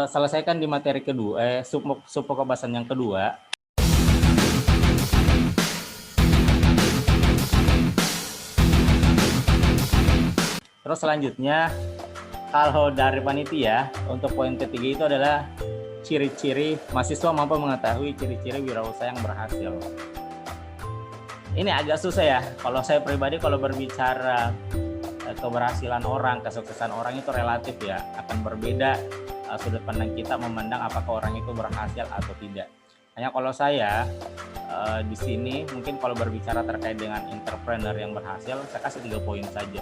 Selesaikan di materi kedua, sub pembahasan yang kedua. Terus selanjutnya, kalau dari panitia, untuk poin ketiga itu adalah ciri-ciri mahasiswa mampu mengetahui ciri-ciri wirausaha yang berhasil. Ini agak susah ya. Kalau saya pribadi, kalau berbicara keberhasilan orang, kesuksesan orang itu relatif ya, akan berbeda sudut pandang kita memandang apakah orang itu berhasil atau tidak. Hanya kalau saya di sini mungkin kalau berbicara terkait dengan entrepreneur yang berhasil, saya kasih 3 poin saja.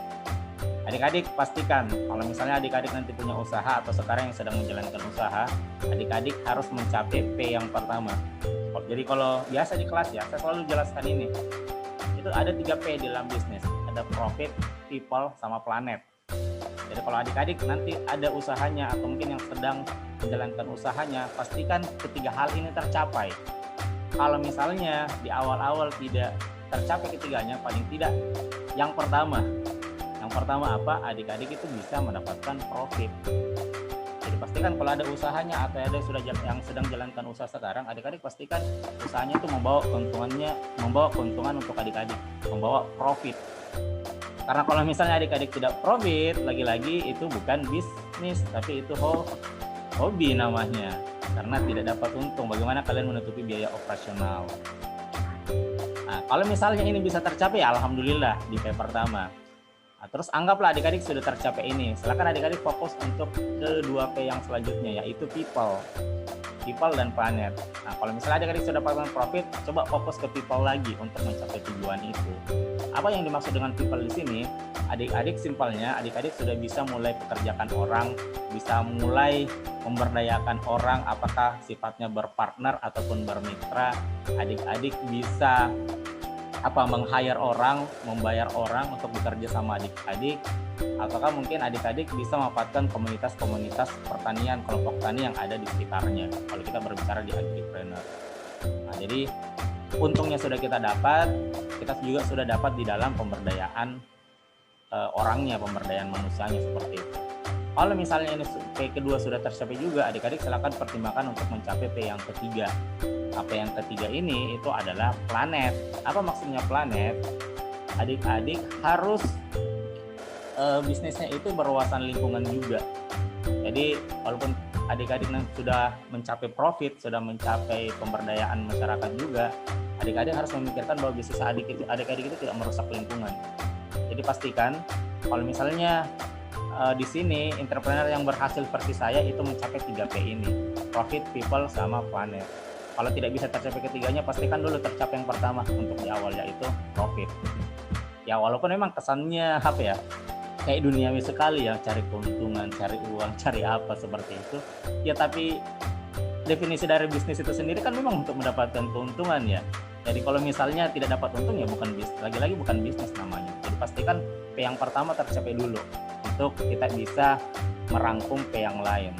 Adik-adik pastikan kalau misalnya adik-adik nanti punya usaha atau sekarang yang sedang menjalankan usaha, adik-adik harus mencapai P yang pertama. Jadi kalau biasa di kelas ya, saya selalu jelaskan ini. Itu ada 3 P di dalam bisnis. Ada profit, people, sama planet. Jadi kalau adik-adik nanti ada usahanya atau mungkin yang sedang menjalankan usahanya, pastikan ketiga hal ini tercapai. Kalau misalnya di awal-awal tidak tercapai ketiganya, paling tidak yang pertama apa? Adik-adik itu bisa mendapatkan profit. Jadi pastikan kalau ada usahanya atau ada yang sedang jalankan usaha sekarang, adik-adik pastikan usahanya itu membawa keuntungan untuk adik-adik, membawa profit. Karena kalau misalnya adik-adik tidak profit, lagi-lagi itu bukan bisnis, tapi itu hobi namanya. Karena tidak dapat untung, bagaimana kalian menutupi biaya operasional? Nah, kalau misalnya ini bisa tercapai, ya alhamdulillah di P pertama. Nah, terus anggaplah adik-adik sudah tercapai ini. Silakan adik-adik fokus untuk ke 2 P yang selanjutnya, yaitu people dan planet. Nah, kalau misalnya adik-adik sudah dapatkan profit, coba fokus ke people lagi untuk mencapai tujuan itu. Apa yang dimaksud dengan people di sini? Adik-adik simpelnya, adik-adik sudah bisa mulai pekerjakan orang, bisa mulai memberdayakan orang, apakah sifatnya berpartner ataupun bermitra. Adik-adik bisa meng-hire orang, membayar orang untuk bekerja sama adik-adik, ataukah mungkin adik-adik bisa memanfaatkan komunitas-komunitas pertanian, kelompok tani yang ada di sekitarnya kalau kita berbicara di agripreneur. Nah, jadi untungnya sudah kita dapat, kita juga sudah dapat di dalam pemberdayaan orangnya, pemberdayaan manusianya seperti itu. Kalau misalnya ini P kedua sudah tercapai juga, adik-adik silakan pertimbangkan untuk mencapai P yang ketiga. Apa yang ketiga ini itu adalah planet. Apa maksudnya planet? Adik-adik harus bisnisnya itu berwawasan lingkungan juga. Jadi walaupun adik-adik sudah mencapai profit, sudah mencapai pemberdayaan masyarakat juga, adik-adik harus memikirkan bahwa bisnis adik-adik itu tidak merusak lingkungan. Jadi pastikan kalau misalnya di sini entrepreneur yang berhasil versi saya itu mencapai 3 P ini, profit, people, sama planet. Kalau tidak bisa tercapai ketiganya, pastikan dulu tercapai yang pertama untuk di awal, yaitu profit. Ya walaupun memang kesannya kayak duniawi sekali ya, cari keuntungan, cari uang, cari apa seperti itu. Ya tapi definisi dari bisnis itu sendiri kan memang untuk mendapatkan keuntungan ya. Jadi kalau misalnya tidak dapat untung ya bukan bisnis, lagi-lagi bukan bisnis namanya. Jadi pastikan P yang pertama tercapai dulu untuk kita bisa merangkum P yang lain.